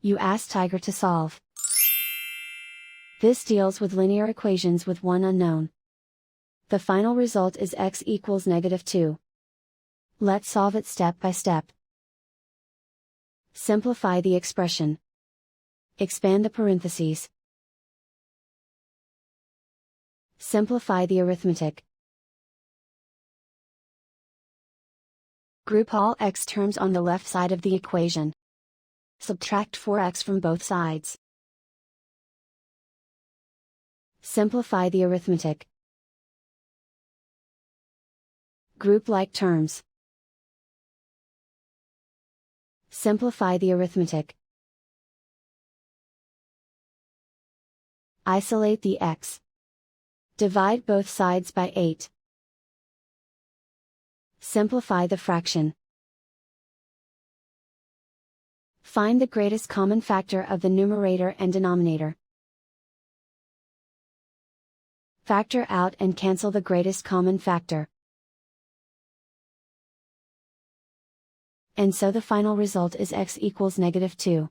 You ask Tiger to solve. This deals with linear equations with one unknown. The final result is x equals -2. Let's solve it step by step. Simplify the expression. Expand the parentheses. Simplify the arithmetic. Group all x terms on the left side of the equation. Subtract 4x from both sides. Simplify the arithmetic. Group like terms. Simplify the arithmetic. Isolate the x. Divide both sides by 8. Simplify the fraction. Find the greatest common factor of the numerator and denominator. Factor out and cancel the greatest common factor. And so the final result is x equals -2.